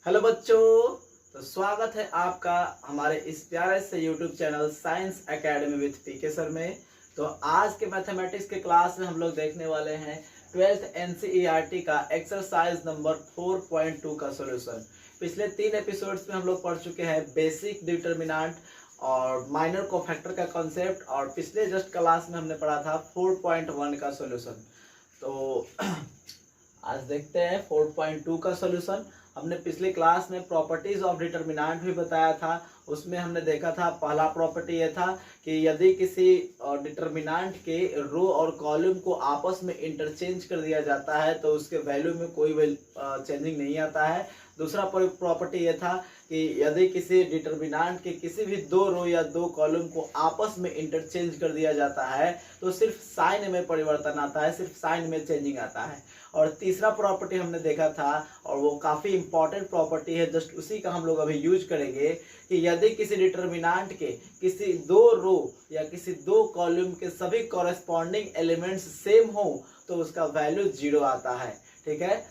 Hello बच्चों, तो स्वागत है आपका हमारे इस प्यारे से YouTube channel science academy with PK sir में। तो आज के मैथमेटिक्स के क्लास में हम लोग देखने वाले हैं 12th एनसीईआरटी का एक्सरसाइज नंबर 4.2 का सॉल्यूशन। पिछले 3 एपिसोड्स में हम लोग पढ़ चुके हैं बेसिक डिटर्मिनेंट और माइनर कोफैक्टर का कॉन्सेप्ट, और पिछले जस्ट क्लास में हमने पढ़ा था 4.1 का सॉल्यूशन। तो आज देखते हैं 4.2 का सॉल्यूशन। हमने पिछले क्लास में प्रॉपर्टीज ऑफ डिटर्मिनेंट भी बताया था। उसमें हमने देखा था पहला प्रॉपर्टी ये था कि यदि किसी डिटर्मिनेंट के रो और कॉलम को आपस में इंटरचेंज कर दिया जाता है तो उसके वैल्यू में कोई चेंजिंग नहीं आता है। दूसरा प्रॉपर्टी ये था कि यदि किसी डिटर्मिनेंट के किसी भी दो रो या दो कॉलम को आपस में इंटरचेंज कर दिया जाता है तो सिर्फ साइन में परिवर्तन आता है, सिर्फ साइन में चेंजिंग आता है। और तीसरा प्रॉपर्टी हमने देखा था और वो काफ़ी इंपॉर्टेंट प्रॉपर्टी है, जस्ट उसी का हम लोग अभी यूज करेंगे कि यदि किसी डिटर्मिनेंट के किसी दो रो या किसी दो कॉलम के सभी कॉरेस्पॉन्डिंग एलिमेंट्स सेम हो तो उसका वैल्यू 0 आता है। ठीक है,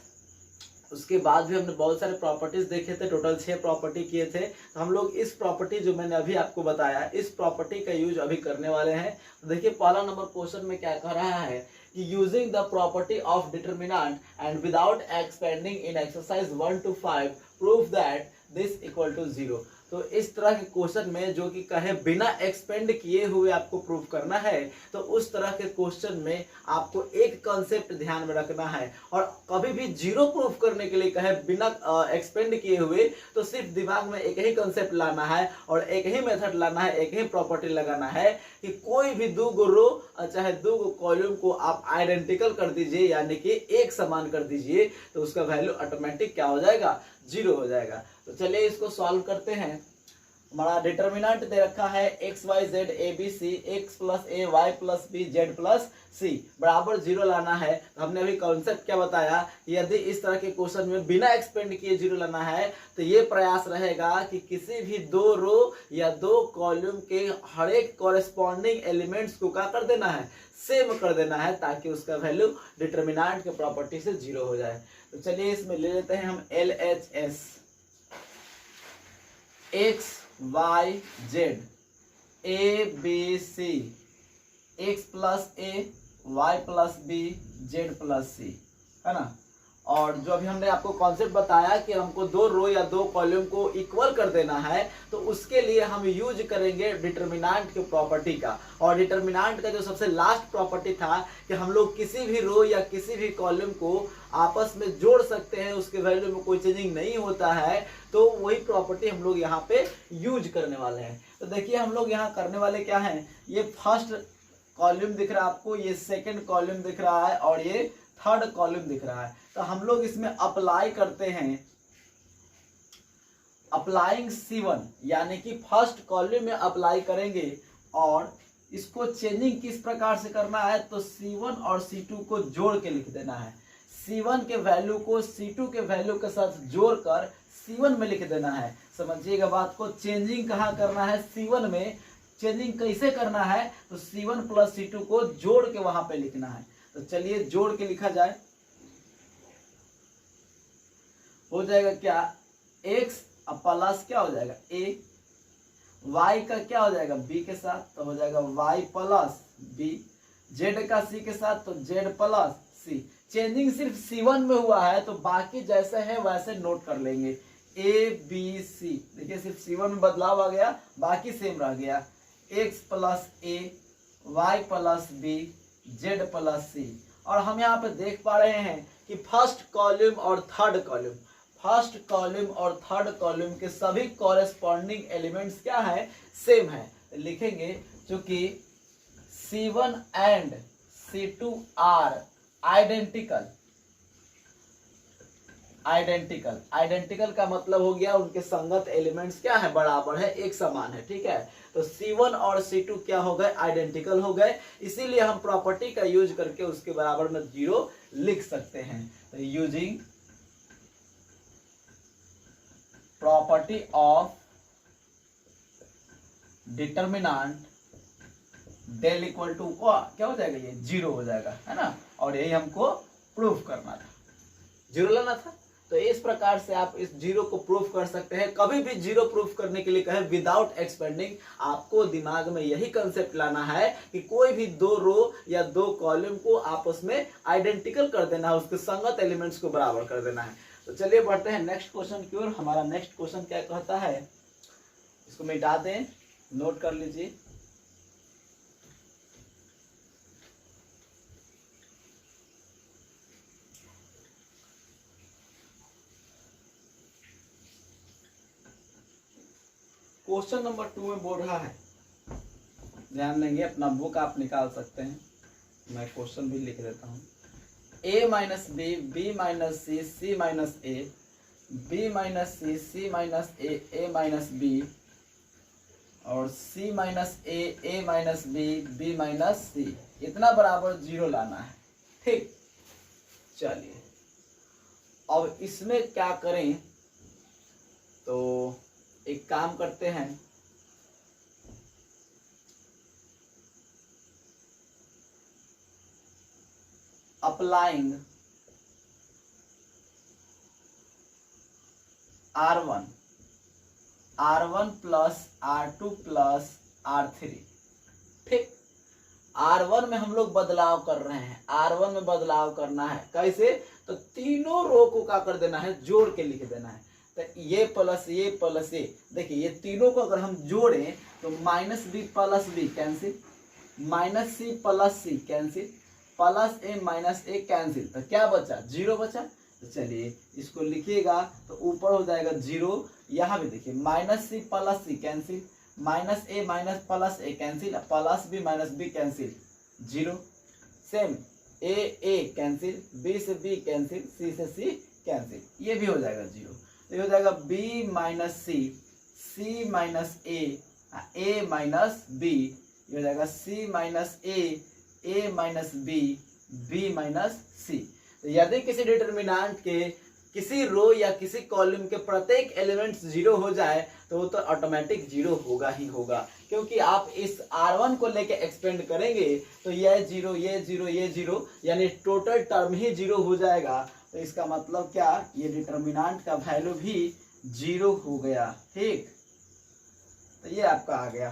उसके बाद भी हमने बहुत सारे प्रॉपर्टीज देखे थे, टोटल 6 प्रॉपर्टी किए थे। तो हम लोग इस प्रॉपर्टी जो मैंने अभी आपको बताया इस प्रॉपर्टी का यूज अभी करने वाले हैं। तो देखिए पहला नंबर क्वेश्चन में क्या कह रहा है कि using the property of determinant and without expanding in exercise 1 to 5 prove that this equal to 0। तो इस तरह के क्वेश्चन में जो कि कहे बिना एक्सपेंड किए हुए आपको प्रूफ करना है, तो उस तरह के क्वेश्चन में आपको एक कॉन्सेप्ट ध्यान में रखना है। और कभी भी 0 प्रूफ करने के लिए कहे बिना एक्सपेंड किए हुए तो सिर्फ दिमाग में एक ही कॉन्सेप्ट लाना है और एक ही मेथड लाना है, एक ही प्रॉपर्टी लगाना है कि कोई भी दो गो रो चाहे दो गो कॉलम को आप आइडेंटिकल कर दीजिए, यानी कि एक समान कर दीजिए, तो उसका वैल्यू ऑटोमेटिक क्या हो जाएगा, 0 हो जाएगा। तो चलिए इसको सॉल्व करते हैं। हमारा डिटर्मिनेंट दे रखा है X Y Z A B C, X plus A Y plus B Z plus C बराबर 0 लाना है। तो हमने अभी कॉन्सेप्ट क्या बताया, यदि इस तरह के क्वेश्चन में बिना एक्सपेंड किए 0 लाना है तो ये प्रयास रहेगा कि किसी भी दो रो या दो कॉलम के हर एक कॉरेस्पॉन्डिंग एलिमेंट्स को क्या कर देना है, सेम कर देना है, ताकि उसका वैल्यू डिटर्मिनेंट के प्रॉपर्टी से 0 हो जाए। तो चलिए इसमें ले लेते हैं हम LHS X Y Z A B C, X plus A Y plus B Z plus C, है ना। और जो अभी हमने आपको कॉन्सेप्ट बताया कि हमको दो रो या दो कॉलम को इक्वल कर देना है, तो उसके लिए हम यूज करेंगे डिटर्मिनेंट के प्रॉपर्टी का। और डिटर्मिनेंट का जो सबसे लास्ट प्रॉपर्टी था कि हम लोग किसी भी रो या किसी भी कॉलम को आपस में जोड़ सकते हैं, उसके वैल्यू में कोई चेंजिंग नहीं होता है, तो वही प्रॉपर्टी हम लोग यहाँ पे यूज करने वाले हैं। तो देखिए हम लोग यहाँ करने वाले क्या हैं, ये फर्स्ट कॉलम दिख रहा है आपको, ये सेकंड कॉलम दिख रहा है और ये थर्ड कॉलम दिख रहा है। तो हम लोग इसमें अप्लाई करते हैं अप्लाइंग C1, यानी कि फर्स्ट कॉलम में अप्लाई करेंगे। और इसको चेंजिंग किस प्रकार से करना है, तो C1 और C2 को जोड़ के लिख देना है। C1 के वैल्यू को C2 के वैल्यू के साथ जोड़कर C1 में लिख देना है। समझिएगा बात को, चेंजिंग कहाँ करना है, C1 में। चेंजिंग कैसे करना है, तो C1 प्लस C2 को जोड़ के वहां पे लिखना है। तो चलिए जोड़ के लिखा जाए, हो जाएगा क्या, x प्लस क्या हो जाएगा a, y का क्या हो जाएगा b के साथ, तो हो जाएगा y प्लस b, z का c के साथ तो z प्लस c। चेंजिंग सिर्फ C1 में हुआ है, तो बाकी जैसे है वैसे नोट कर लेंगे a b c। देखिए सिर्फ C1 में बदलाव आ गया, बाकी सेम रह गया, x plus a y plus b z plus c। और हम यहाँ पे देख पा रहे हैं कि फर्स्ट कॉलम और थर्ड कॉलम, फर्स्ट कॉलम और थर्ड कॉलम के सभी कॉरेस्पॉन्डिंग एलिमेंट्स क्या है, सेम है। लिखेंगे चूंकि C1 and C2 are identical. Identical, identical का मतलब हो गया उनके संगत एलिमेंट्स क्या है, बराबर है, एक समान है। ठीक है, तो C1 और C2 क्या हो गए, आइडेंटिकल हो गए, इसीलिए हम प्रॉपर्टी का यूज करके उसके बराबर में 0 लिख सकते हैं। तो using property of determinant del equal to क्या हो जाएगा, ये 0 हो जाएगा, है ना। और यही हमको प्रूफ करना था, 0 लाना था। तो इस प्रकार से आप इस जीरो को प्रूफ कर सकते हैं। कभी भी जीरो प्रूफ करने के लिए कहे विदाउट एक्सपेंडिंग, आपको दिमाग में यही कंसेप्ट लाना है कि कोई भी दो रो या दो कॉलम को आपस में आइडेंटिकल कर देना है, उसके संगत एलिमेंट्स को बराबर कर देना है। तो चलिए बढ़ते हैं नेक्स्ट क्वेश्चन की ओर। हमारा नेक्स्ट क्वेश्चन क्या कहता है, इसको मिटा दें, नोट कर लीजिए। क्वेश्चन नंबर 2 में बोल रहा है, ध्यान देंगे, अपना बुक आप निकाल सकते हैं, मैं क्वेश्चन भी लिख देता हूँ। a minus B, B minus C, C minus A, B minus C, C minus A minus B, और C minus A minus B minus C, इतना बराबर जीरो लाना है। ठीक, चलिए अब इसमें क्या करें, तो एक काम करते हैं, applying R1 plus R2 plus R3। ठीक, R1 में हम लोग बदलाव कर रहे हैं, R1 में बदलाव करना है कैसे, तो तीनों रो को क्या कर देना है, जोड़ के लिख देना है। तो ये प्लस ये प्लस ये, देखिए ये तीनों को अगर हम जोड़ें तो minus B plus B cancel, minus C plus C cancel, plus A minus A cancel, तो क्या बचा, जीरो बचा। तो चलिए इसको लिखिएगा तो ऊपर हो जाएगा जीरो, यहाँ भी देखिए minus C plus C cancel, minus A minus plus A cancel, plus B minus B cancel, zero. Same A cancel, B से बी कैंसिल, सी से सी कैंसिल, ये भी हो जाएगा जीरो। तो ये हो जाएगा B minus C, C minus A minus B, ये हो जाएगा सी minus A minus B minus सी। तो यदि किसी डिटर्मिनेंट के किसी रो या किसी कॉलम के प्रत्येक एलिमेंट्स जीरो हो जाए तो वो तो ऑटोमेटिक जीरो होगा ही होगा, क्योंकि आप इस R1 को लेके एक्सपेंड करेंगे तो ये जीरो ये जीरो ये जीरो, यानी टोटल टर्म ही जीरो हो जाएगा। तो इसका मतलब क्या, ये डिटर्मिनेंट का वैल्यू भी जीरो हो गया। ठीक, तो ये आपका आ गया।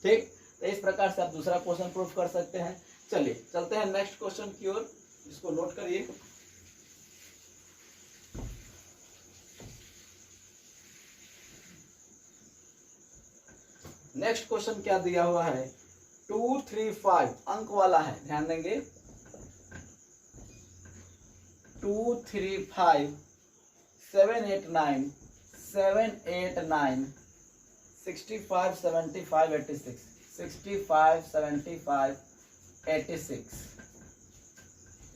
ठीक, तो इस प्रकार से आप दूसरा क्वेश्चन प्रूफ कर सकते हैं। चलिए चलते हैं नेक्स्ट क्वेश्चन की ओर, इसको नोट करिए। नेक्स्ट क्वेश्चन क्या दिया हुआ है, 2 3 5 अंक वाला है, ध्यान देंगे। 2 3 5 7 8 9 7 8 9 65 75 86 65 75 86,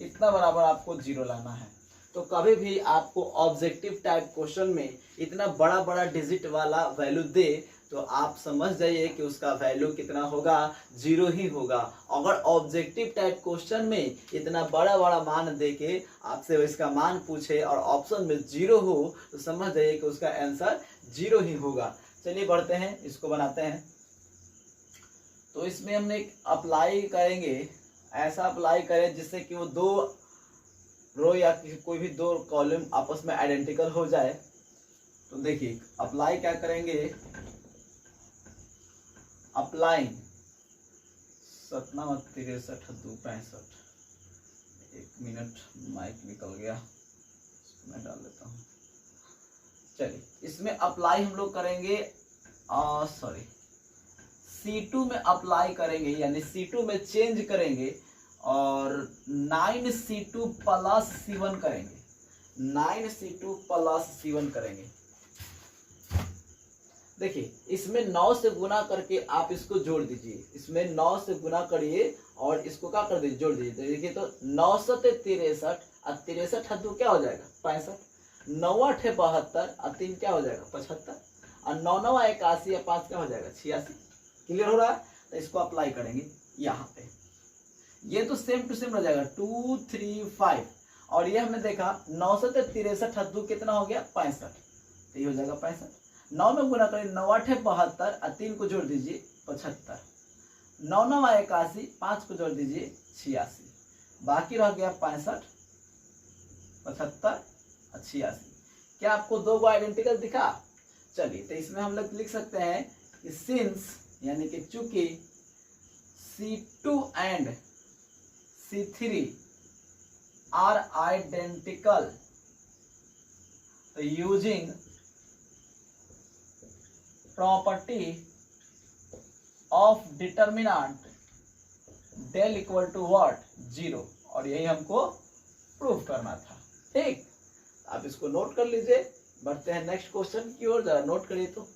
इतना बराबर आपको जीरो लाना है। तो कभी भी आपको ऑब्जेक्टिव टाइप क्वेश्चन में इतना बड़ा बड़ा डिजिट वाला वैल्यू दे तो आप समझ जाइए कि उसका वैल्यू कितना होगा, जीरो ही होगा। अगर ऑब्जेक्टिव टाइप क्वेश्चन में इतना बड़ा बड़ा मान देके आपसे इसका मान पूछे और ऑप्शन में जीरो हो तो समझ जाइए कि उसका आंसर जीरो ही होगा। चलिए बढ़ते हैं, इसको बनाते हैं। तो इसमें हमने अप्लाई करेंगे, ऐसा अप्लाई करें जिससे कि वो दो रो या कोई भी दो कॉलम आपस में आइडेंटिकल हो जाए। तो देखिए अप्लाई क्या करेंगे, अप्लाइंग 97 63 2 65, एक मिनट माइक निकल गया, मैं डाल देता हूँ। चलिए इसमें अप्लाई हम लोग करेंगे, सॉरी C2 में अप्लाई करेंगे, यानी C2 में चेंज करेंगे और 9C2 प्लस C1 करेंगे, 9C2 प्लस C1 करेंगे। देखिए इसमें 9 से गुना करके आप इसको जोड़ दीजिए, इसमें 9 से गुना करिए और इसको क्या कर दीजिए, जोड़ दीजिए। तो देखिए तो 9 सते 63 और 63 हद्दू क्या हो जाएगा 65, 9 8 72 और 3 क्या हो जाएगा 75 और 9 9 81 और 5 क्या हो जाएगा 86। क्लियर हो रहा है? तो इसको अप्लाई करेंगे यहाँ पे, ये तो सेम टू सेम रह जाएगा 2 3 5 और ये हमने देखा 9 सते 63 हद्दू कितना हो गया 65, तो ये हो जाएगा 65। 9 में गुना करें 9 8 72 और 3 को जोड़ दीजिए 75, 9 9 81 5 को जोड़ दीजिए 86, बाकी रह गया 65 75 86। क्या आपको दो को आइडेंटिकल दिखा? चलिए, तो इसमें हम लोग लिख सकते हैं कि सिंस यानी कि चूंकि C2 and C3 are identical, तो using property of determinant del equal to what? 0, और यही हमको प्रूफ करना था। ठीक, आप इसको नोट कर लीजिए। बढ़ते हैं नेक्स्ट क्वेश्चन की ओर, जरा नोट करिए। तो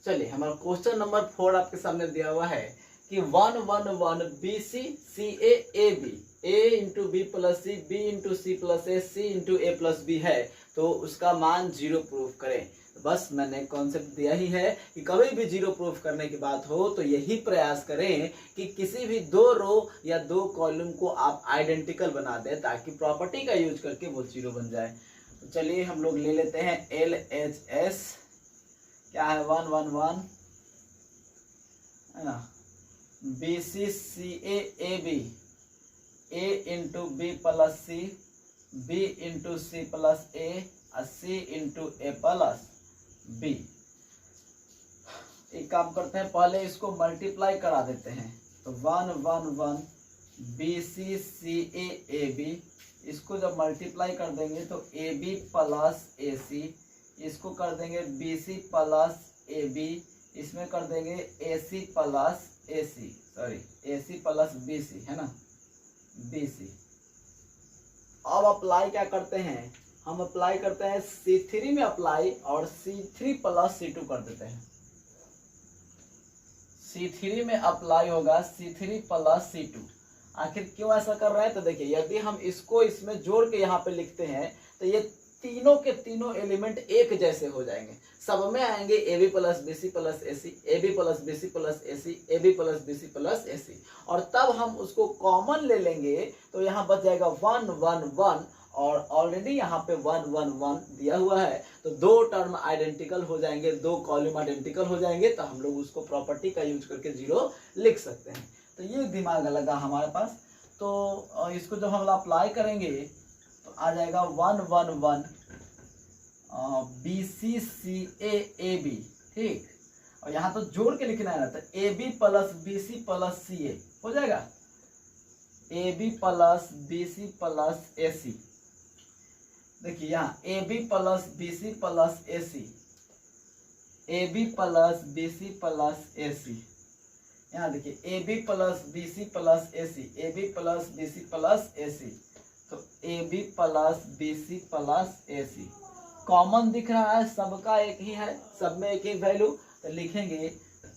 चलिए, हमारा क्वेश्चन नंबर 4 आपके सामने दिया हुआ है कि 1 1 1 BC CA AB A into B plus C, B into C plus A, C into A plus B है, तो उसका मान 0 प्रूफ करें। बस मैंने कॉन्सेप्ट दिया ही है कि कभी भी 0 प्रूफ करने की बात हो तो यही प्रयास करें कि किसी भी दो रो या दो कॉलम को आप आइडेंटिकल बना दें, ताकि प्रॉपर्टी का यूज करके वो 0 बन जाए। तो चलिए हम लोग ले लेते हैं LHS, क्या है? 1 1 1 है ना, BCCAAB A into B plus C, B into C plus A, C into A plus B. एक काम करते हैं, पहले इसको मल्टीप्लाई करा देते हैं। तो 1 1 1 BCCAAB, इसको जब मल्टीप्लाई कर देंगे तो AB प्लस AC, इसको कर देंगे BC प्लस AB, इसमें कर देंगे AC plus AC, sorry AC plus BC, है ना, BC। अब अप्लाई क्या करते हैं? हम अप्लाई करते हैं C3 में अप्लाई, और C3 प्लस C2 कर देते हैं। C3 में अप्लाई होगा C3 प्लस C2। आखिर क्यों ऐसा कर रहे हैं? तो देखिए, यदि हम इसको इसमें जोड़ के यहाँ पे लिखते हैं तो ये तीनों के तीनों एलिमेंट एक जैसे हो जाएंगे, सब में आएंगे AB plus BC plus AC, AB plus BC plus AC, AB plus BC plus AC, और तब हम उसको कॉमन ले लेंगे तो यहाँ बच जाएगा 1 1 1, और ऑलरेडी यहाँ पे 1 1 1 दिया हुआ है, तो दो टर्म आइडेंटिकल हो जाएंगे, दो कॉलम आइडेंटिकल हो जाएंगे, तो हम लोग उसको प्रॉपर्टी का यूज करके 0 लिख सकते हैं। तो ये दिमाग लगा हमारे पास। तो इसको जब हम अप्लाई करेंगे तो आ जाएगा 1 1 1 BCCAAB, ठीक, और यहाँ तो जोड़ के लिखना है ना, तो AB plus BC plus CA हो जाएगा, AB plus BC plus AC। देखिए यहाँ AB plus BC plus AC, AB plus BC plus AC, यहाँ देखिए AB plus BC plus AC, AB plus BC plus AC, तो AB plus BC plus AC common दिख रहा है, सबका एक ही है, सब में एक ही वैल्यू, तो लिखेंगे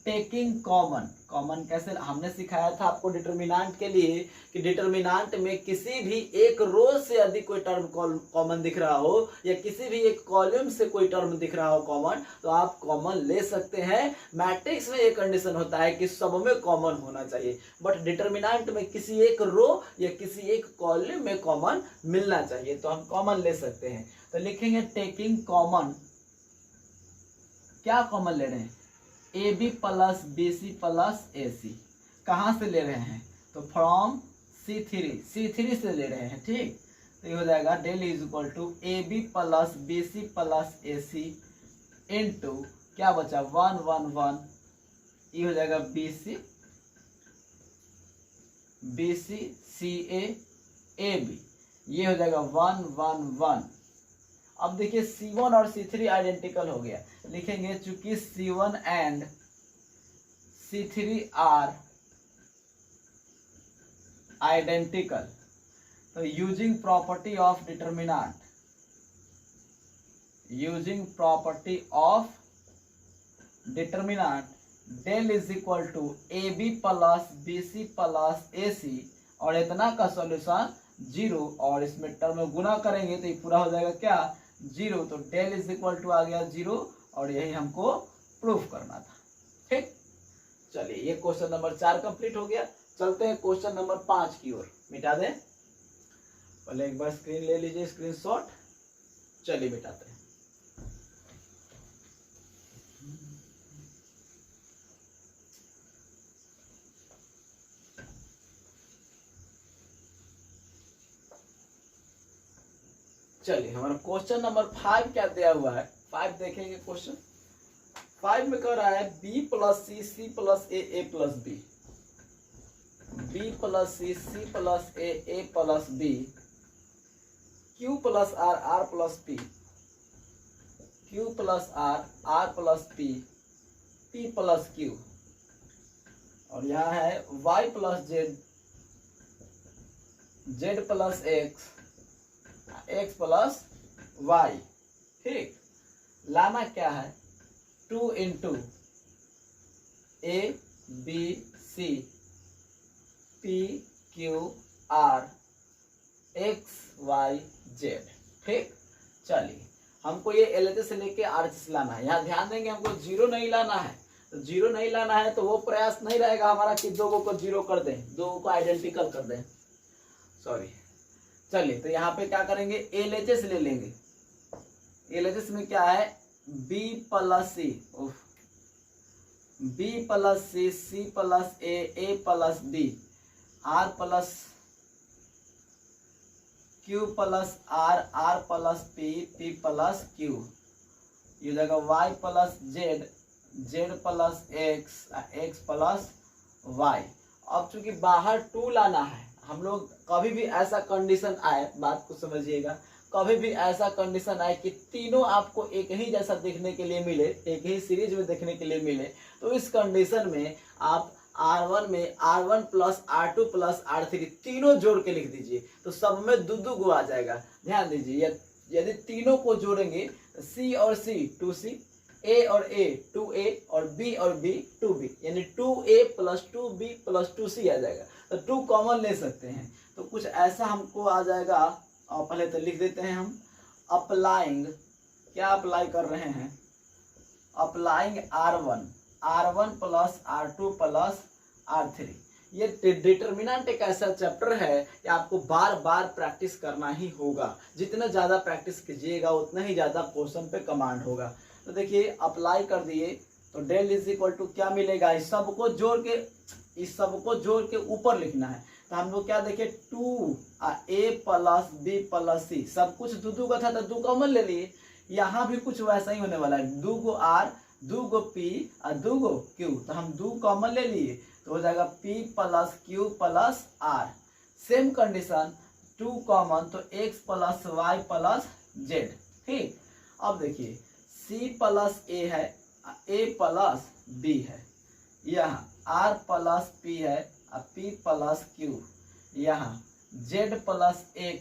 टेकिंग कॉमन। कॉमन कैसे हमने सिखाया था आपको डिटर्मिनेंट के लिए कि डिटर्मिनेंट में किसी भी एक रो से अधिक कोई टर्म कॉमन दिख रहा हो, या किसी भी एक कॉलम से कोई टर्म दिख रहा हो कॉमन, तो आप कॉमन ले सकते हैं। मैट्रिक्स में एक कंडीशन होता है कि सब में कॉमन होना चाहिए, बट डिटर्मिनेंट में किसी एक रो या किसी एक कॉलम में कॉमन मिलना चाहिए, तो हम कॉमन ले सकते हैं। तो लिखेंगे टेकिंग कॉमन, क्या कॉमन ले रहे हैं? AB plus BC plus AC। कहाँ से ले रहे हैं? तो फ्रॉम C3 से ले रहे हैं, ठीक। तो ये हो जाएगा del is equal to AB plus BC plus AC into क्या बचा 1 1 1, ये हो जाएगा BC CA AB, ये हो जाएगा 1 1 1। अब देखिए C1 और C3 आइडेंटिकल हो गया, लिखेंगे चूंकि C1 and C3 are identical, तो using property of determinant, using property of determinant del is equal to AB plus BC plus AC, और इतना का सॉल्यूशन 0, और इसमें टर्म में गुना करेंगे तो ये पूरा हो जाएगा क्या 0, तो डेल इज इक्वल टू आ गया 0, और यही हमको प्रूफ करना था, ठीक। चलिए, ये क्वेश्चन नंबर 4 कंप्लीट हो गया। चलते हैं क्वेश्चन नंबर 5 की ओर। मिटा दें, पहले एक बार स्क्रीन ले लीजिए, स्क्रीनशॉट। चलिए मिटाते हैं। चलिए हमारा क्वेश्चन नंबर 5 क्या दिया हुआ है, 5 देखेंगे। क्वेश्चन 5 में कह रहा है b plus C C plus A plus B, b plus C C plus A plus B, q plus R plus P, q plus R plus P, p plus q, और यहाँ है y plus Z, Z plus X, X plus Y. ठीक, लाना क्या है 2 into A B C P Q R X Y Z. ठीक, चलिए हमको ये LHS से लेके RHS लाना है। यहाँ ध्यान देंगे हमको जीरो नहीं लाना है, तो जीरो नहीं लाना है तो वो प्रयास नहीं रहेगा हमारा कि दो को जीरो कर दें, दो को आइडेंटिकल कर दें, सॉरी। चलिए तो यहाँ पे क्या करेंगे, LHS ले लेंगे। LHS में क्या है b plus C, b plus C C plus A plus B, R plus Q plus R plus P plus Q, ये जगह y plus Z, Z plus X plus Y. अब चूंकि बाहर 2 लाना है, हम लोग कभी भी ऐसा कंडीशन आए, बात को समझिएगा, कभी भी ऐसा कंडीशन आए कि तीनों आपको एक ही जैसा देखने के लिए मिले, एक ही सीरीज में देखने के लिए मिले, तो इस कंडीशन में आप R1 में R1 plus R2 plus R3 तीनों जोड़ के लिख दीजिए, तो सब में दो गो आ जाएगा। ध्यान दीजिए, यदि तीनों को जोड़ेंगे तो C और C 2C, A और A 2A और B और B 2B, यानी 2A plus 2B plus 2C आ जाएगा। तो 2 कॉमन ले सकते हैं, तो कुछ ऐसा हमको आ जाएगा। और पहले तो लिख देते हैं हम अप्लाइंग, क्या अप्लाई कर रहे हैं, applying R1 plus R2 plus R3। ये डिटर्मिनेंट एक ऐसा चैप्टर है कि आपको बार बार प्रैक्टिस करना ही होगा। जितना ज़्यादा प्रैक्टिस कीजिएगा उतना ही ज़्यादा क्वेश्चन पे कमांड होगा। तो देखिए अप्लाई कर दिए, तो डेल इज इक्वल टू क्या मिलेगा, इस सबको जोड़ के ऊपर लिखना है। तो हम लोग क्या देखे 2a प्लस बी प्लस सी, सब कुछ दो का था तो 2 कॉमन ले लिए। यहाँ भी कुछ वैसा ही होने वाला है, 2 गो r 2 गो p और 2 गो q, तो हम 2 कॉमन ले लिए तो हो जाएगा p plus q plus r। Same condition 2 common तो x plus y plus z। ठीक, अब देखिए c प्लस a है, a प्लस b है, यहाँ r प्लस p है और p प्लस q, यहाँ z plus x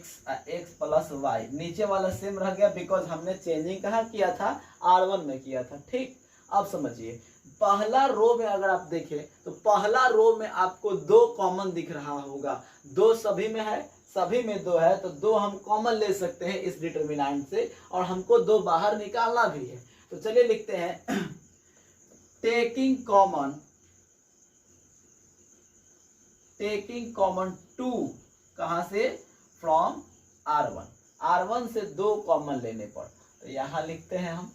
plus y। नीचे वाला सेम रह गया बिकॉज हमने चेंजिंग कहाँ किया था, R1 में किया था। ठीक, अब समझिए पहला रो में अगर आप देखें तो पहला रो में आपको 2 कॉमन दिख रहा होगा, 2 सभी में है, सभी में 2 है, तो 2 हम कॉमन ले सकते हैं इस डिटरमिनेंट से, और हमको 2 बाहर निकालना भी है। तो चलिए लिखते हैं टेकिंग कॉमन 2 कहां से, फ्रॉम R1 से 2 कॉमन लेने पर। तो यहां लिखते हैं हम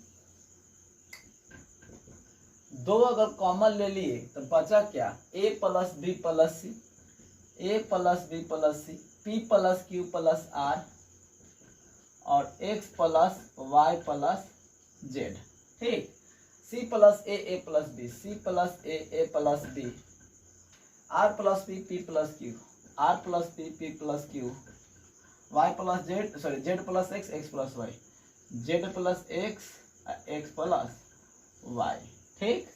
2 अगर कॉमन ले लिए तो बचा क्या, a plus B plus C, a plus B plus C, p plus Q plus r और x plus y plus z। ठीक, c plus a plus b, c plus a plus b, r plus p plus q, r plus p plus q, y plus z, sorry z plus x plus y, z plus x plus y। ठीक,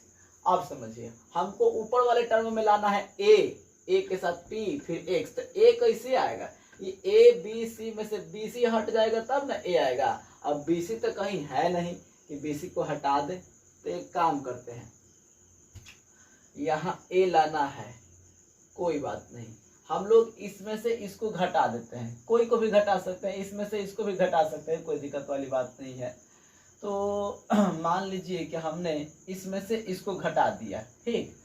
अब समझिए हमको ऊपर वाले term में लाना है a के साथ p फिर x, तो a कैसे आएगा, ये a b c में से b c हट जाएगा तब ना a आएगा। अब b c तो कहीं है नहीं कि b c को हटा दे, तो एक काम करते हैं, यहाँ a लाना है, कोई बात नहीं, हम लोग इसमें से इसको घटा देते हैं, कोई को भी घटा सकते हैं, इसमें से इसको भी घटा सकते हैं, कोई दिक्कत वाली बात नहीं है। तो मान लीजिए कि हमने इसमें से इसको घटा दिया। ठीक,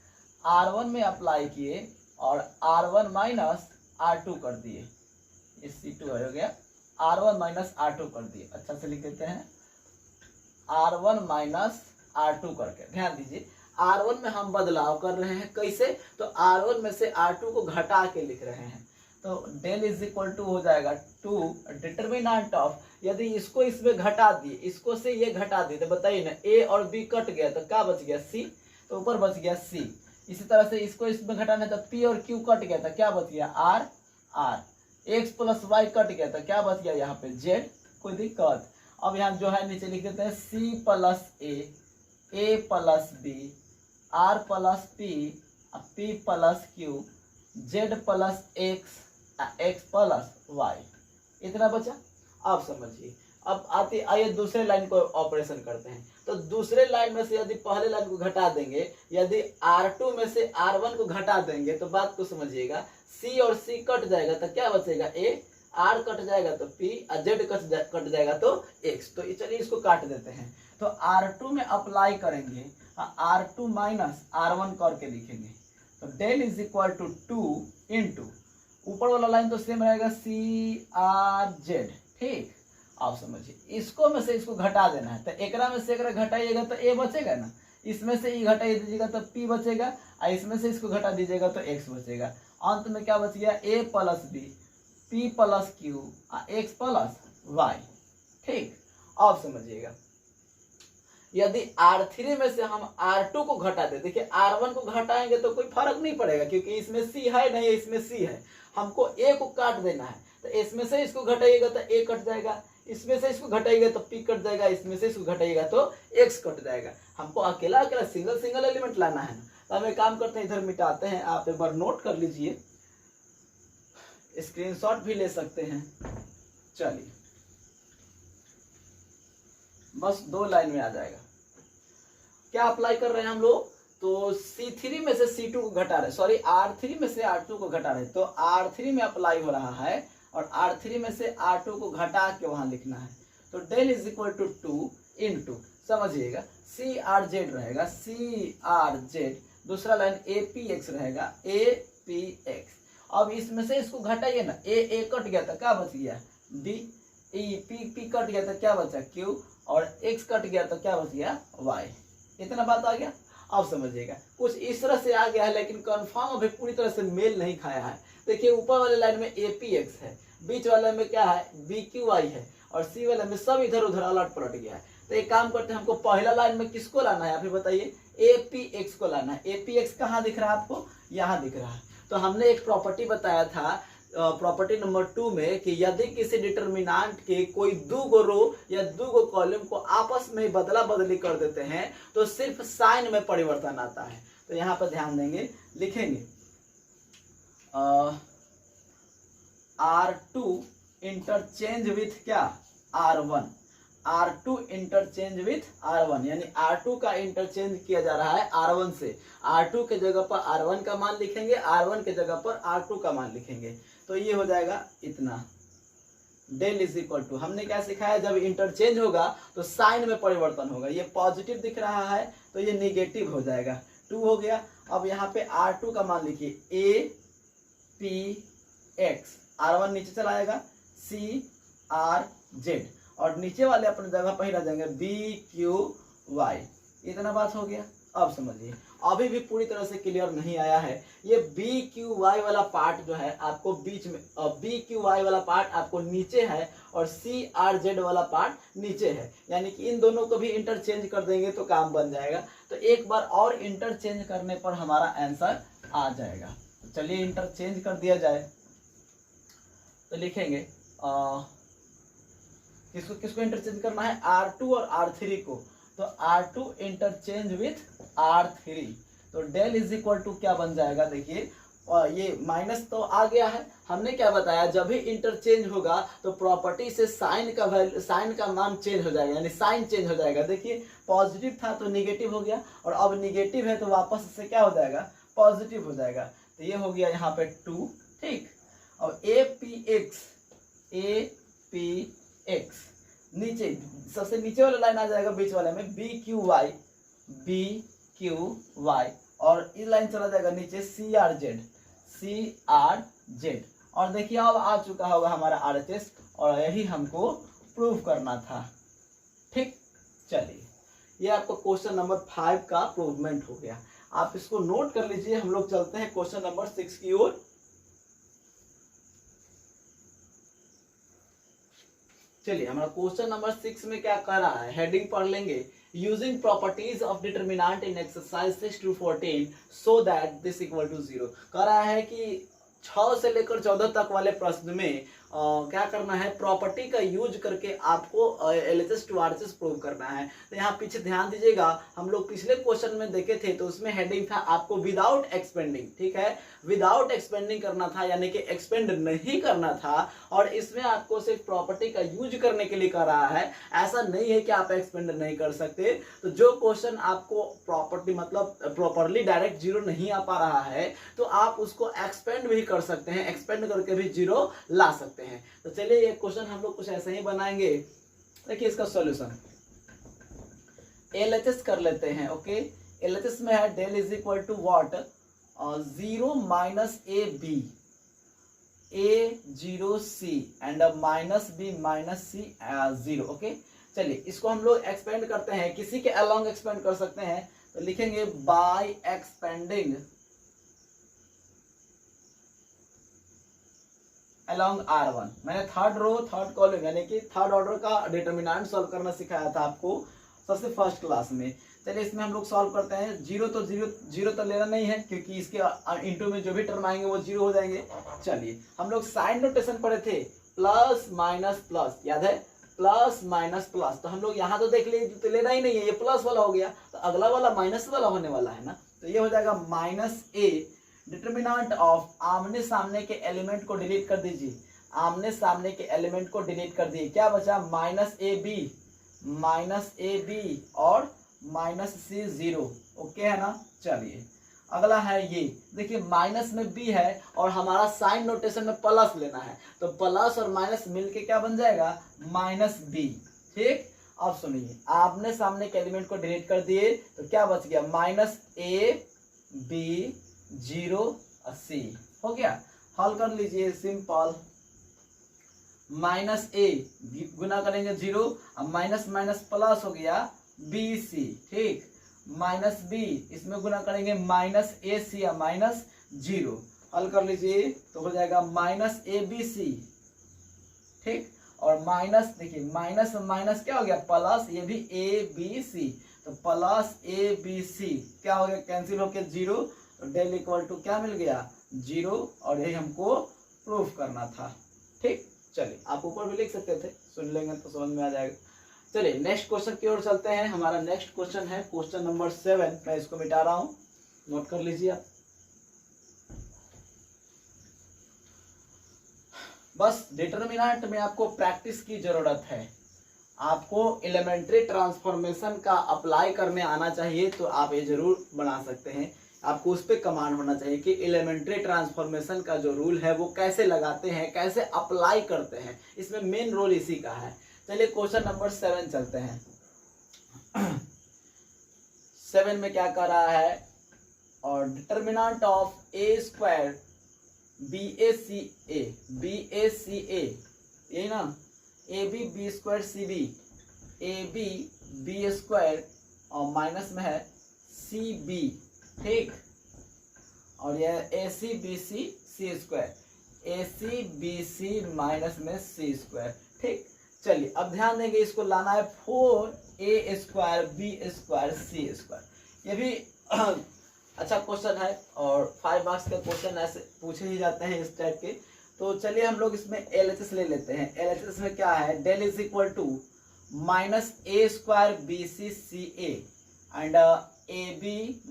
R1 में अप्लाई किए और R1 माइनस R2 कर दिए, ये C2 हो गया, R1 माइनस R2 कर दिए। अच्छा से लिख देते हैं R1 माइनस R2 करके। ध्यान दीजिए R1 में हम बदलाव कर रहे हैं, कैसे, तो R1 में से R2 को घटा के लिख रहे हैं। तो डेल इज इक्वल टू हो जाएगा 2 डिटर्मिनेंट ऑफ, यदि इसको इसमें घटा दिए, इसको से ये घटा दिए तो बताइए ना, ए और बी कट गया तो क्या बच गया, सी, तो ऊपर बच गया सी। इसी तरह से इसको इसमें घटाना तो पी और क्यू कट गया तो क्या बच गया, R R. X plus Y cut गया तो क्या बच गया यहाँ पे, जेड। कोई दिक्कत? अब यहाँ जो है नीचे लिख देते हैं C plus A plus B, R plus P plus Q, Z plus X plus Y. इतना बचा। आप समझिए। अब आइए दूसरे लाइन को ऑपरेशन करते हैं। तो दूसरे लाइन में से यदि पहले लाइन को घटा देंगे, यदि R2 में से R1 को घटा देंगे तो बात को समझिएगा, C और C कट जाएगा तो क्या बचेगा, A, R कट जाएगा तो P, Z कट जाएगा तो X। तो चलिए इसको काट देते हैं। तो R2 में अप्लाई करेंगे, R2 माइनस R1 करके लिखेंगे। तो del is equal to 2 into, ऊपर वाला लाइन तो सेम रहेगा CRZ, ठीक। आप समझिए, इसको में से इसको घटा देना है, तो एकरा में से एकरा घटाइएगा तो ए बचेगा ना, इसमें से ई घटाई दीजिएगा तो पी बचेगा, और इसमें से इसको घटा दीजिएगा तो एक्स बचेगा। अंत में क्या बच गया, A plus B, P plus Q, X plus Y, ठीक। आप समझिएगा, यदि R3 में से हम R2 को घटा दे, देखिए R1 को घटाएंगे तो कोई फर्क नहीं पड़ेगा क्योंकि इसमें C है नहीं, इसमें C है, हमको A को काट देना है। तो इसमें से इसको घटाइएगा तो A कट जाएगा, इसमें से इसको घटाइएगा तो P कट जाएगा, इसमें से इसको घटाइएगा तो X कट जाएगा। हमको अकेला अकेला सिंगल एलिमेंट लाना है ना। तो हम एक काम करते हैं, इधर मिटाते हैं, आप एक बार नोट कर लीजिए, स्क्रीनशॉट भी ले सकते हैं। चलिए, बस 2 लाइन में आ जाएगा। क्या अप्लाई कर रहे हैं हम लोग, तो C3 में से C2 को घटा रहे, सॉरी R3 में से R2 को घटा रहे, तो R3 में अप्लाई हो रहा है और R3 में से R2 को घटा के वहां लिखना है। तो del is equal to 2 into, समझिएगा, CRZ रहेगा, CRZ, दूसरा लाइन APX रहेगा, APX। अब इसमें से इसको घटाइए ना, A कट गया था, क्या बच गया, B, P कट गया था, क्या बचा, Q, और X कट गया तो क्या बच गया, Y। इतना बात आ गया। अब समझिएगा, कुछ इस तरह से आ गया है, लेकिन कंफर्म अभी पूरी तरह से मेल नहीं खाया है। देखिए ऊपर वाले लाइन में APX है, बीच वाले में क्या है, BQY है, और C वाले में सब इधर उधर अलट पलट गया है। तो एक काम करते हैं, हमको पहला लाइन में किसको लाना है, आप बताइए, APX को लाना है। APX कहाँ दिख रहा है आपको, यहाँ दिख रहा है। तो हमने एक प्रॉपर्टी बताया था, प्रॉपर्टी नंबर 2 में, कि यदि किसी डिटर्मिनेंट के कोई 2 रो या 2 कॉलम को आपस में बदला बदली कर देते हैं तो सिर्फ साइन में परिवर्तन आता है। तो यहाँ पर ध्यान देंगे, लिखेंगे R2 इंटरचेंज विथ क्या, R1, R2 interchange with R1, यानी R2 का इंटरचेंज किया जा रहा है R1 से। R2 के जगह पर R1 का मान लिखेंगे, R1 के जगह पर R2 का मान लिखेंगे। तो ये हो जाएगा इतना, डेल इज इक्वल टू, हमने क्या सिखाया, जब इंटरचेंज होगा तो साइन में परिवर्तन होगा। ये पॉजिटिव दिख रहा है तो ये निगेटिव हो जाएगा, 2 हो गया। अब यहाँ पे R2 का मान लिखिए, APX, R1 नीचे चला आएगा, CRZ, और नीचे वाले अपने जगह पर ही रह जाएंगे, BQY। इतना बात हो गया। अब समझिए, अभी भी पूरी तरह से क्लियर नहीं आया है। ये BQY वाला पार्ट जो है आपको बीच में, BQY वाला पार्ट आपको नीचे है और CRZ वाला पार्ट नीचे है, यानी कि इन दोनों को भी इंटरचेंज कर देंगे तो काम बन जाएगा। तो एक बार और इंटरचेंज करने पर हमारा आंसर आ जाएगा। तो चलिए इंटरचेंज कर दिया जाए। तो लिखेंगे किसको किसको इंटरचेंज करना है, R2 और R3 को। तो R2 इंटरचेंज विथ R3, तो डेल इज इक्वल टू क्या बन जाएगा, देखिए, और ये माइनस तो आ गया है। हमने क्या बताया, जब भी इंटरचेंज होगा तो प्रॉपर्टी से साइन का मान चेंज हो जाएगा, यानी साइन चेंज हो जाएगा। देखिए पॉजिटिव था तो निगेटिव हो गया, और अब निगेटिव है तो वापस से क्या हो जाएगा, पॉजिटिव हो जाएगा। तो ये हो गया यहाँ पे 2, ठीक। और APX नीचे, सबसे नीचे वाला लाइन आ जाएगा, बीच वाले में BQY, और इस लाइन चला जाएगा नीचे CRZ। और देखिए अब आ चुका होगा हमारा RHS, और यही हमको प्रूव करना था, ठीक। चलिए, ये आपको क्वेश्चन नंबर 5 का प्रूवमेंट हो गया। आप इसको नोट कर लीजिए। हम लोग चलते हैं क्वेश्चन नंबर 6 की ओर। चलिए हमारा क्वेश्चन नंबर 6 में क्या कह रहा है, हेडिंग पढ़ लेंगे। Using properties of determinant in exercise 6 to 14 so that this equal to 0। कह रहा है कि 6 से लेकर 14 तक वाले प्रश्न में क्या करना है, प्रॉपर्टी का यूज करके आपको LHS to RHS प्रूव करना है। तो यहाँ पीछे ध्यान दीजिएगा, हम लोग पिछले क्वेश्चन में देखे थे तो उसमें हेडिंग था आपको विदाउट एक्सपेंडिंग, ठीक है, विदाउट एक्सपेंडिंग करना था, यानी कि एक्सपेंड नहीं करना था। और इसमें आपको सिर्फ प्रॉपर्टी का यूज करने के लिए कह रहा है, ऐसा नहीं है कि आप एक्सपेंड नहीं कर सकते। तो जो क्वेश्चन आपको प्रॉपर्टी मतलब प्रॉपरली डायरेक्ट जीरो नहीं आ पा रहा है तो आप उसको एक्सपेंड भी कर सकते हैं, एक्सपेंड करके भी जीरो ला सकते हैं। तो चलिए ये क्वेश्चन हम लोग कुछ ऐसे ही बनाएंगे। देखिए इसका सॉल्यूशन LHS कर लेते हैं। ओके, LHS में है del is equal to what, 0 minus A0C and minus B minus C 0। Okay, चलिए इसको हम लोग एक्सपेंड करते हैं, किसी के अलोंग एक्सपेंड कर सकते हैं। तो लिखेंगे बाय एक्सपेंडिंग along R1। मैंने थर्ड रो थर्ड कॉलम यानी कि थर्ड ऑर्डर का डिटर्मिनेंट सॉल्व करना सिखाया था आपको सबसे फर्स्ट क्लास में। चलिए इसमें हम लोग सॉल्व करते हैं। जीरो तो लेना नहीं है क्योंकि इसके इंटू में जो भी टर्म आएंगे वो जीरो हो जाएंगे। चलिए हम लोग साइन नोटेशन पढ़े थे, प्लस माइनस प्लस, याद है, प्लस माइनस प्लस। तो हम लोग यहाँ तो देख लीजिए तो लेना ही नहीं है, ये प्लस वाला हो गया, तो अगला वाला माइनस वाला होने वाला है ना। तो ये हो जाएगा माइनस A डिटर्मिनेंट ऑफ, आमने सामने के एलिमेंट को डिलीट कर दीजिए, आमने सामने के एलिमेंट को डिलीट कर दिए, क्या बचा, माइनस ए बी और माइनस C 0। ओके है ना। चलिए अगला है ये, देखिए माइनस में B है और हमारा साइन नोटेशन में प्लस लेना है, तो प्लस और माइनस मिलके क्या बन जाएगा, माइनस B। ठीक, अब सुनिए, आपने सामने के एलिमेंट को डिलीट कर दिए तो क्या बच गया, माइनस A B 0 C हो गया। हल कर लीजिए, सिंपल, माइनस A गुना करेंगे 0, अब माइनस माइनस प्लस हो गया BC। ठीक, माइनस B इसमें गुना करेंगे माइनस AC या माइनस 0। हल कर लीजिए तो हो जाएगा माइनस ABC। ठीक, और माइनस, देखिए माइनस माइनस क्या हो गया, प्लस, ये भी ABC, तो प्लस ABC क्या हो गया, कैंसिल होकर 0, तो डेल इक्वल टू क्या मिल गया, 0। और यही हमको प्रूफ करना था। ठीक, चलिए आप ऊपर भी लिख सकते थे, सुन लेंगे तो समझ में आ जाएगा। चलिए नेक्स्ट क्वेश्चन की ओर चलते हैं। हमारा नेक्स्ट क्वेश्चन है क्वेश्चन नंबर 7। मैं इसको मिटा रहा हूं, नोट कर लीजिए आप। बस डिटर्मिनेंट में आपको प्रैक्टिस की जरूरत है, आपको एलिमेंट्री ट्रांसफॉर्मेशन का अप्लाई करने आना चाहिए, तो आप ये जरूर बना सकते हैं। आपको उस पर कमांड होना चाहिए कि एलिमेंट्री ट्रांसफॉर्मेशन का जो रूल है वो कैसे लगाते हैं, कैसे अप्लाई करते हैं, इसमें मेन रोल इसी का है। चलिए क्वेश्चन नंबर 7 चलते हैं। 7 में क्या कर रहा है, और determinant of A square BACA यही ना, AB B square CB, AB B square और माइनस में है CB। ठीक, और यह AC BC C square, AC BC minus में C स्क्वायर। ठीक, चलिए अब ध्यान देंगे, इसको लाना है 4A square B square C square. ये भी अच्छा क्वेश्चन है और 5 मार्क्स का क्वेश्चन ऐसे पूछे ही जाते हैं इस टाइप के। तो चलिए हम लोग इसमें LHS ले लेते हैं। LHS में क्या है, del is equal to minus A square BC CA and AB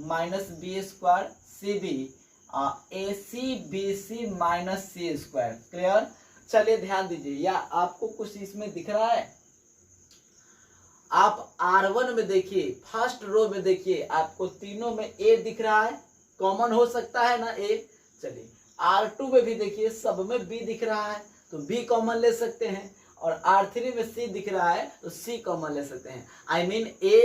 minus B square CB AC BC minus C square. Clear. चलिए ध्यान दीजिए, या आपको कुछ इसमें दिख रहा है, आप R1 में देखिए, फर्स्ट रो में देखिए, आपको तीनों में A दिख रहा है, कॉमन हो सकता है ना A। चलिए R2 में भी देखिए, सब में B दिख रहा है तो B कॉमन ले सकते हैं, और R3 में C दिख रहा है तो C कॉमन ले सकते हैं। I mean A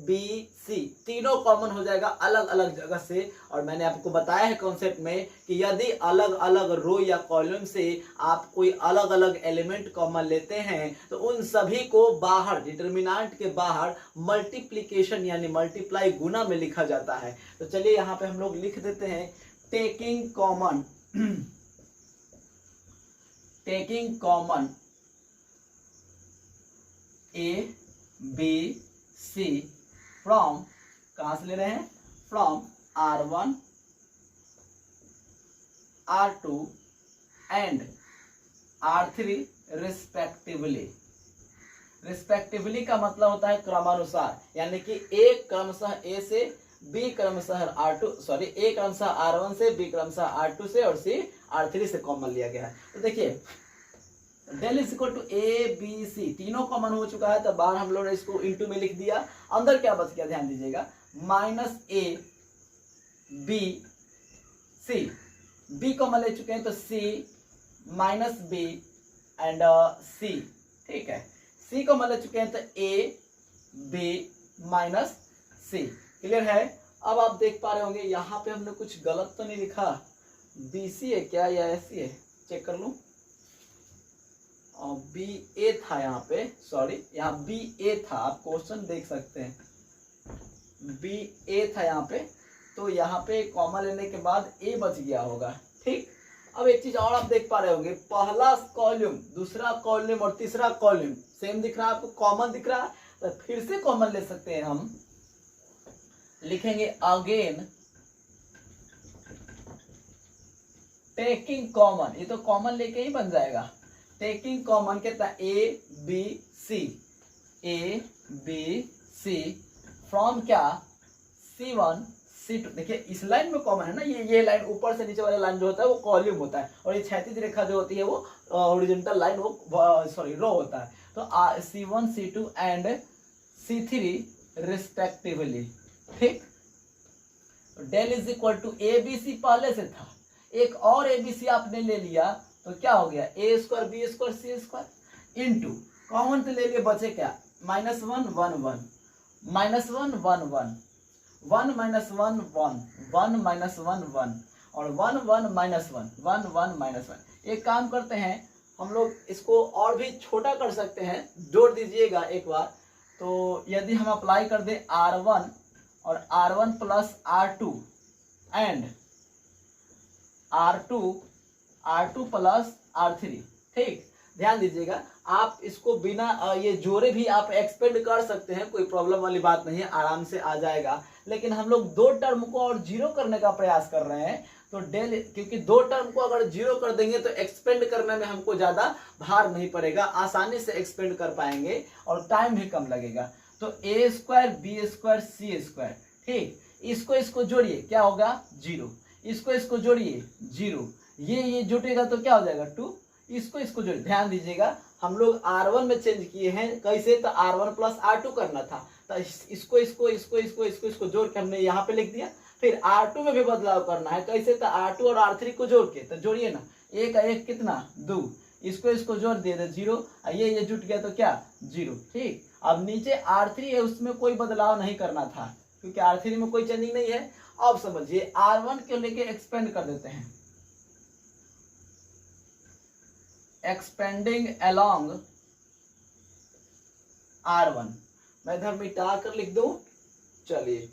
B C तीनों कॉमन हो जाएगा अलग अलग जगह से। और मैंने आपको बताया है कॉन्सेप्ट में कि यदि अलग अलग रो या कॉलम से आप कोई अलग अलग एलिमेंट कॉमन लेते हैं तो उन सभी को बाहर, डिटर्मिनेंट के बाहर मल्टीप्लिकेशन यानी मल्टीप्लाई, गुना में लिखा जाता है। तो चलिए यहाँ पे हम लोग लिख देते हैं, taking A B C from, कहाँ से ले रहे हैं, from R1 R2 and R3 respectively. Respectively का मतलब होता है क्रमानुसार, यानी कि ए क्रमशः ए से, बी क्रमशः ए क्रमशः R1 से, बी क्रमशः R2 से और सी R3 से कॉमन लिया गया है। तो देखिए del is equal to A B C, तीनों कॉमन हो चुका है, तो बाहर हम लोग ने इसको इंटू में लिख दिया। अंदर क्या बच गया, ध्यान दीजिएगा, minus A B C, B common ले चुके हैं तो C minus B and C, ठीक है। सी कॉमन ले चुके हैं तो A B minus C, clear है। अब आप देख पा रहे होंगे यहाँ पे हमने कुछ गलत तो नहीं लिखा, बी सी है क्या या ऐसी है, चेक कर लूं। बी ए था यहाँ पे, सॉरी यहाँ बी ए था, आप क्वेश्चन देख सकते हैं, बी ए था यहाँ पे, तो यहाँ पे कॉमन लेने के बाद ए बच गया होगा, ठीक। अब एक चीज और आप देख पा रहे होंगे, पहला कॉलम, दूसरा कॉलम और तीसरा कॉलम सेम दिख रहा है आपको, कॉमन दिख रहा है, तो फिर से कॉमन ले सकते हैं हम, लिखेंगे अगेन टेकिंग कॉमन, ये तो कॉमन लेके ही बन जाएगा, टेकिंग कॉमन कहता है ए बी सी फ्रॉम क्या, C1 C2, देखिए इस लाइन में कॉमन है ना, ये लाइन ऊपर से नीचे वाला लाइन जो होता है वो कॉलम होता है, और ये क्षैतिज रेखा जो होती है वो हॉरिजॉन्टल लाइन, वो सॉरी रो होता है। तो C1 C2 and C3 respectively, ठीक। Del is equal to A B C पहले से था, एक और ए बी सी आपने ले लिया तो क्या हो गया, ए square B square C square into common तो ले लिए, बचे क्या, -1 1 1 -1 1 1 1 माइनस 1 1 1 माइनस 1 1 और 1 1 माइनस 1 1 1 माइनस 1। एक काम करते हैं हम लोग, इसको और भी छोटा कर सकते हैं, जोड़ दीजिएगा एक बार। तो यदि हम अप्लाई कर दें R1 और R1 plus R2 and R2 plus R3, ठीक। ध्यान दीजिएगा, आप इसको बिना ये जोड़े भी आप एक्सपेंड कर सकते हैं, कोई प्रॉब्लम वाली बात नहीं है, आराम से आ जाएगा। लेकिन हम लोग दो टर्म को और जीरो करने का प्रयास कर रहे हैं, तो डेल, क्योंकि दो टर्म को अगर जीरो कर देंगे तो एक्सपेंड करने में हमको ज्यादा भार नहीं पड़ेगा, आसानी से एक्सपेंड कर पाएंगे और टाइम भी कम लगेगा। तो ए square B square C square, ठीक, इसको जोड़िए क्या होगा, 0, इसको जोड़िए 0, ये जुटेगा तो क्या हो जाएगा 2, इसको जोड़िए। ध्यान दीजिएगा, हम लोग R1 में चेंज किए हैं, कैसे, तो R1 प्लस R2 करना था, तो इसको जोड़ के हमने यहाँ पे लिख दिया। फिर R2 में भी बदलाव करना है, कैसे, तो R2 और R3 को जोड़ के, तो जोड़िए ना, एक एक कितना 2, इसको जोड़ दिए तो 0, ये जुट गया तो क्या 0, ठीक। अब नीचे R3 है, उसमें कोई बदलाव नहीं करना था क्योंकि R3 में कोई चेंजिंग नहीं है। अब समझिए R1 को लेके एक्सपेंड कर देते हैं, एक्सपेंडिंग अलोंग R1, मैं इधर मिटा कर लिख दूं, चलिए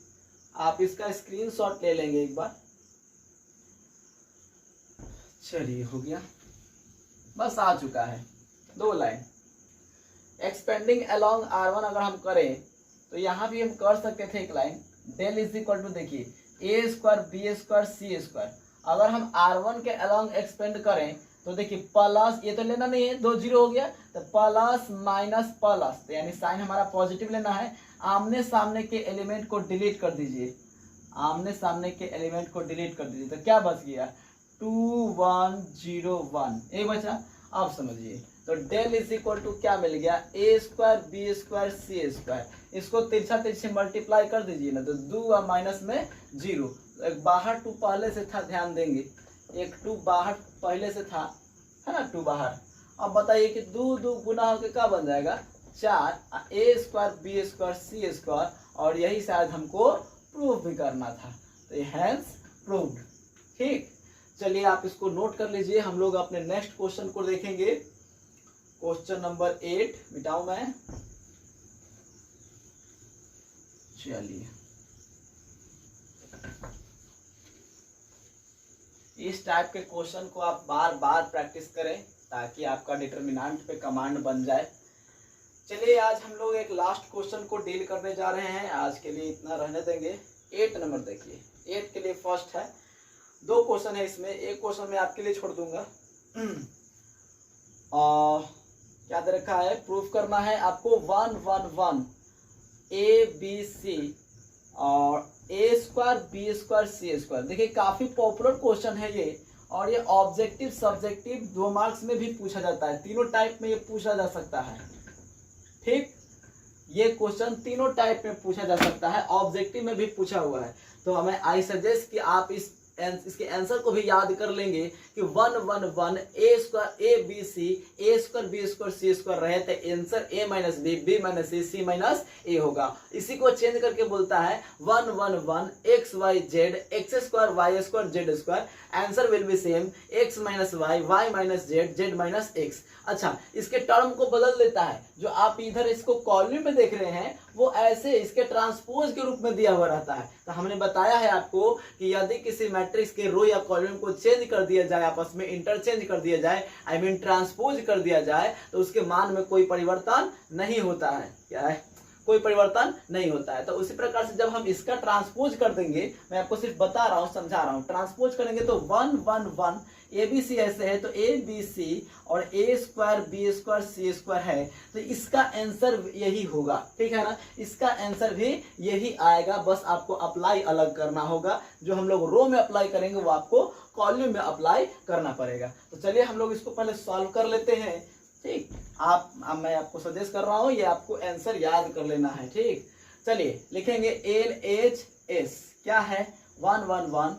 आप इसका स्क्रीनशॉट ले लेंगे एक बार, चलिए हो गया, बस आ चुका है 2 लाइन। एक्सपेंडिंग अलोंग R1 अगर हम करें तो यहाँ भी हम कर सकते थे एक line, del is equal to, देखिए A square B square C square, अगर हम R1 के अलोंग एक्सपेंड करें तो देखिए प्लस, ये तो लेना नहीं है, 2 0 हो गया, तो प्लस माइनस प्लस, तो यानी साइन हमारा पॉजिटिव लेना है। आमने सामने के एलिमेंट को डिलीट कर दीजिए, आमने सामने के एलिमेंट को डिलीट कर दीजिए, तो क्या बच गया 2 1 0 1, ये बचा। अब समझिए, तो डेल इज इक्वल टू क्या मिल गया, ए square B square C square, इसको तिरछे मल्टीप्लाई कर दीजिए ना, तो 2 और माइनस में 0, एक बाहर 2 पहले से था, ध्यान देंगे, एक 2 बाहर पहले से था, है ना, 2 बाहर। अब बताइए कि 2 गुना होकर क्या बन जाएगा 4, ए square B square C square, और यही शायद हमको प्रूफ भी करना था, तो ये हैंस प्रूव्ड, ठीक। चलिए आप इसको नोट कर लीजिए, हम लोग अपने नेक्स्ट क्वेश्चन को देखेंगे, क्वेश्चन नंबर 8, मिटाऊं मैं, चलिए इस टाइप के क्वेश्चन को आप बार बार प्रैक्टिस करें ताकि आपका डिटरमिनेंट पे कमांड बन जाए। चलिए आज हम लोग एक लास्ट क्वेश्चन को डील करने जा रहे हैं। आज के लिए इतना रहने देंगे। 8 नंबर देखिए, 8 के लिए फर्स्ट है, 2 क्वेश्चन है इसमें। एक क्वेश्चन मैं आपके लिए छोड़ दूंगा। और क्या दे रखा है, प्रूफ करना है आपको 1 1 1 ABC और A² B² C²। देखिए काफी पॉपुलर क्वेश्चन है ये, और ये ऑब्जेक्टिव सब्जेक्टिव 2 मार्क्स में भी पूछा जाता है। तीनों टाइप में ये पूछा जा सकता है। ठीक, ये क्वेश्चन तीनों टाइप में पूछा जा सकता है, ऑब्जेक्टिव में भी पूछा हुआ है। तो हमें आई सजेस्ट कि आप इसके आंसर को भी याद कर लेंगे कि 1 1 1 A² ABC A² B² C² रहे थे। Answer A - B B - C C - A होगा। इसी को चेंज करके बोलता है 1 1 1 XYZ X² Y² Z²। Answer will be same X - Y Y - Z Z - X। अच्छा, इसके टर्म को बदल देता है। जो आप इधर इसको कॉलम में देख रहे हैं वो ऐसे इसके ट्रांसपोज के रूप में दिया हुआ रहता है। तो हमने बताया है आपको कि यदि किसी मैट्रिक्स के रो या कॉलम को चेंज कर दिया जाए, आपस में इंटरचेंज कर दिया जाए, आई मीन ट्रांसपोज कर दिया जाए, तो उसके मान में कोई परिवर्तन नहीं होता है। क्या है, कोई परिवर्तन नहीं होता है। तो उसी प्रकार से जब हम इसका ट्रांसपोज कर देंगे, मैं आपको सिर्फ बता रहा हूँ, समझा रहा हूँ, ट्रांसपोज करेंगे तो 1 1 1 ABC ऐसे है तो ABC और A² B² C² है, तो इसका आंसर यही होगा। ठीक है ना, इसका आंसर भी यही आएगा। बस आपको अप्लाई अलग करना होगा। जो हम लोग रो में अप्लाई करेंगे वो आपको कॉलम में अप्लाई करना पड़ेगा। तो चलिए हम लोग इसको पहले सॉल्व कर लेते हैं। ठीक, मैं आपको सजेस्ट कर रहा हूँ, ये आपको आंसर याद कर लेना है। ठीक, चलिए लिखेंगे LHS क्या है, 1 1 1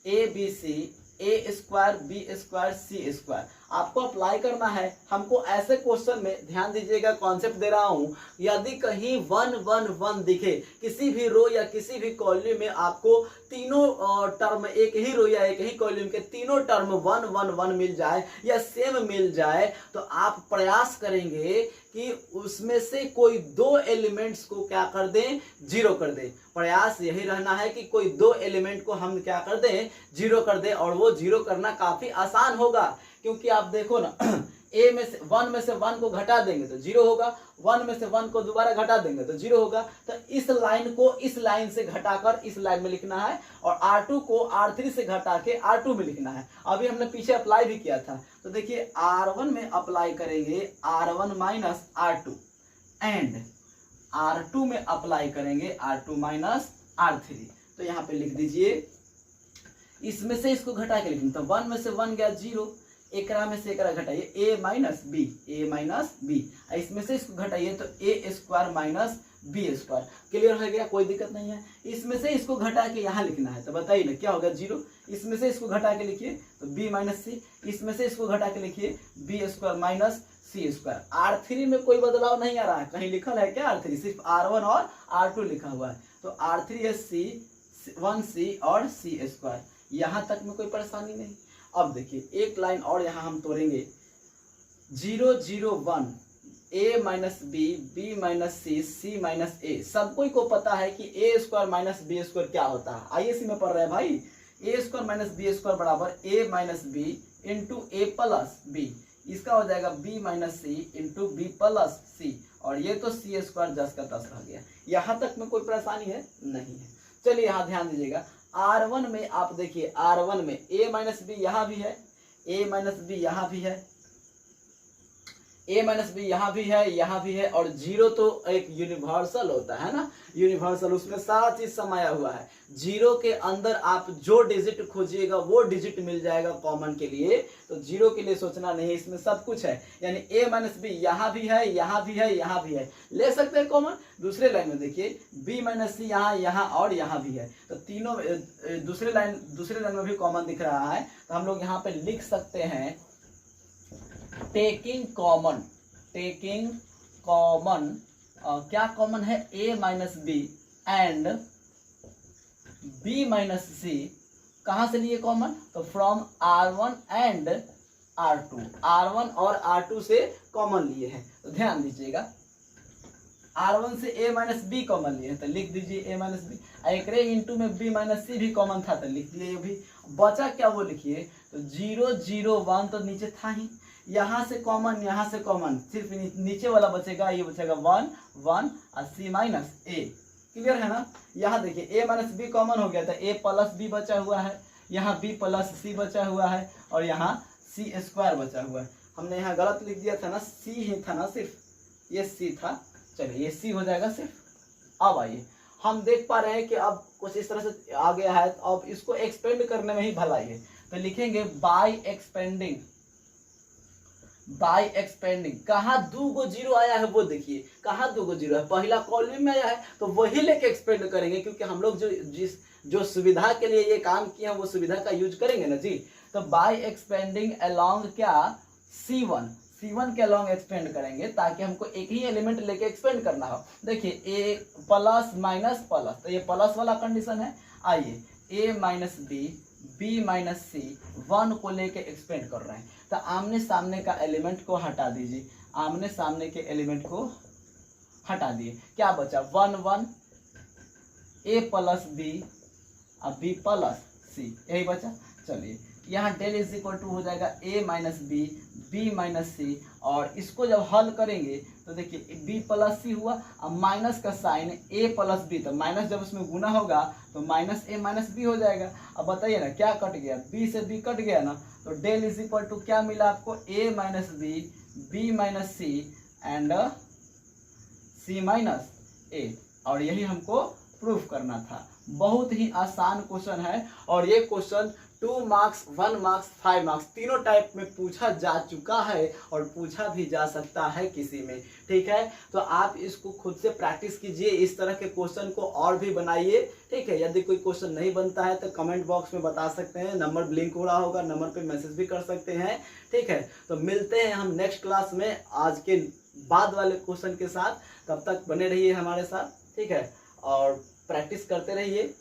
ABC A² B² C²। आपको अप्लाई करना है। हमको ऐसे क्वेश्चन में ध्यान दीजिएगा, कॉन्सेप्ट दे रहा हूं, यदि कहीं 1 1 1 दिखे किसी भी रो या किसी भी कॉलम में, आपको तीनों टर्म, एक ही रो या एक ही कॉलम के तीनों टर्म 1 1 1 मिल जाए या सेम मिल जाए, तो आप प्रयास करेंगे कि उसमें से कोई 2 एलिमेंट्स को क्या कर दें, 0 कर दें। प्रयास यही रहना है कि कोई 2 एलिमेंट को हम क्या कर दें, 0 कर दें। और वो 0 करना काफी आसान होगा, क्योंकि आप देखो ना, A में से 1 में से 1 को घटा देंगे तो 0 होगा, 1 में से 1 को दोबारा घटा देंगे तो 0 होगा। तो इस लाइन को इस लाइन से घटाकर इस लाइन में लिखना है, और R2 को R3 से घटा के R2 में लिखना है। अभी हमने पीछे अप्लाई भी किया था, तो देखिए R1 में अप्लाई करेंगे R1 - R2 एंड R2 में अप्लाई करेंगे R2 - R3। तो यहाँ पे लिख दीजिए, इसमें से इसको घटा के लिखेंगे तो 1 में से 1 गया 0, एकरा में से एकरा घटाइए A - B, इसमें से इसको घटाइए तो A² - B²। क्लियर हो गया, कोई दिक्कत नहीं है। इसमें से इसको घटा के यहाँ लिखना है, तो बताइए ना क्या होगा, 0। इसमें से इसको घटा के लिखिए तो B - C, इसमें से इसको घटा के लिखिए B² - C²। R3 में कोई बदलाव नहीं आ रहा है, कहीं लिखल है क्या R3, सिर्फ R1 और R2 लिखा हुआ है। तो R3 है C1C और C²। यहाँ तक में कोई परेशानी नहीं। अब देखिए एक लाइन और यहाँ हम तोड़ेंगे, 0 0 1 A - B B - C C - A। सबको को पता है कि A² - B² क्या होता है, आईएससी में पढ़ रहे हैं भाई। A² - B² बराबर A - B into A + B, इसका हो जाएगा B - C into B + C, और ये तो C² 10 का 10 रह गया। यहाँ तक में कोई परेशानी है नहीं है। चलिए यहाँ ध्यान दीजिएगा, R1 में आप देखिए, R1 में A - B यहाँ भी है, A - B यहाँ भी है, A - B यहाँ भी है, यहाँ भी है, और 0 तो एक यूनिवर्सल होता है ना, यूनिवर्सल, उसमें सारा चीज समाया हुआ है। 0 के अंदर आप जो डिजिट खोजिएगा वो डिजिट मिल जाएगा कॉमन के लिए। तो 0 के लिए सोचना नहीं, इसमें सब कुछ है। यानी A - B यहाँ भी है, यहाँ भी है, यहाँ भी है, ले सकते हैं कॉमन। दूसरे लाइन में देखिए B - C यहाँ, यहाँ और यहाँ भी है, तो तीनों दूसरे लाइन में भी कॉमन दिख रहा है। तो हम लोग यहाँ पे लिख सकते हैं टेकिंग कॉमन, क्या कॉमन है, A - B and B - C। कहां से लिए कॉमन, तो from R1 and R2, R1 और R2 से कॉमन लिए हैं। तो ध्यान दीजिएगा, R1 से A - B कॉमन लिए हैं, तो लिख दीजिए A - B। एक इंटू में B - C भी कॉमन था, तो लिख दिए ये भी। बचा क्या वो लिखिए, तो 0 0 1 तो नीचे था ही, यहाँ से कॉमन, यहाँ से कॉमन, सिर्फ नीचे वाला बचेगा, ये बचेगा 1 1 और सी माइनस ए। क्लियर है ना। यहाँ देखिए ए माइनस बी कॉमन हो गया था, ए प्लस बी बचा हुआ है, यहाँ बी प्लस सी बचा हुआ है और यहाँ सी स्क्वायर बचा हुआ है। हमने यहाँ गलत लिख दिया था ना, सी ही था ना, सिर्फ ये सी था। चलिए ये सी हो जाएगा सिर्फ। अब आइए हम देख पा रहे हैं कि अब कुछ इस तरह से आ गया है, तो अब इसको एक्सपेंड करने में ही भलाई है। तो लिखेंगे बाय एक्सपेंडिंग, बाय एक्सपेंडिंग। कहाँ 2 गो जीरो आया है वो देखिए, कहाँ 2 गो जीरो है, पहला कॉलम में आया है तो वही लेके एक्सपेंड करेंगे, क्योंकि हम लोग जो सुविधा के लिए ये काम किए हैं वो सुविधा का यूज करेंगे ना जी। तो बाय एक्सपेंडिंग अलोंग क्या, C1 के अलोंग एक्सपेंड करेंगे, ताकि हमको एक ही एलिमेंट लेके एक्सपेंड करना हो। देखिए ए प्लस माइनस प्लस, तो ये प्लस वाला कंडीशन है। आइए ए माइनस बी माइनस सी 1 को लेके एक्सपेंड कर रहे हैं, तो आमने सामने का एलिमेंट को हटा दीजिए, आमने सामने के एलिमेंट को हटा दिए, क्या बचा 1 1, ए प्लस बी और बी प्लस सी, यही बचा। चलिए यहाँ डेल इज इक्वल टू हो जाएगा ए माइनस बी माइनस सी, और इसको जब हल करेंगे तो देखिए बी प्लस सी हुआ, अब माइनस का साइन ए प्लस बी, तो माइनस जब उसमें गुना होगा तो माइनस ए माइनस बी हो जाएगा। अब बताइए ना क्या कट गया, बी से बी कट गया ना, तो डेल इज इक्वल टू क्या मिला आपको, A minus B minus C and C minus A, और यही हमको प्रूफ करना था। बहुत ही आसान क्वेश्चन है, और ये क्वेश्चन 2 मार्क्स 1 मार्क्स 5 मार्क्स तीनों टाइप में पूछा जा चुका है और पूछा भी जा सकता है किसी में। ठीक है, तो आप इसको खुद से प्रैक्टिस कीजिए, इस तरह के क्वेश्चन को और भी बनाइए। ठीक है, यदि कोई क्वेश्चन नहीं बनता है तो कमेंट बॉक्स में बता सकते हैं, नंबर ब्लिंक हो रहा होगा, नंबर पे मैसेज भी कर सकते हैं। ठीक है, तो मिलते हैं हम नेक्स्ट क्लास में आज के बाद वाले क्वेश्चन के साथ। तब तक बने रहिए हमारे साथ। ठीक है, और प्रैक्टिस करते रहिए।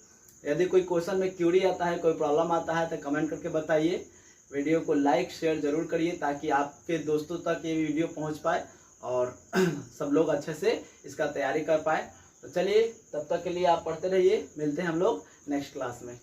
यदि कोई क्वेश्चन में क्यूरी आता है, कोई प्रॉब्लम आता है तो कमेंट करके बताइए। वीडियो को लाइक शेयर जरूर करिए, ताकि आपके दोस्तों तक ये वीडियो पहुंच पाए और सब लोग अच्छे से इसका तैयारी कर पाए। तो चलिए, तब तक के लिए आप पढ़ते रहिए, मिलते हैं हम लोग नेक्स्ट क्लास में।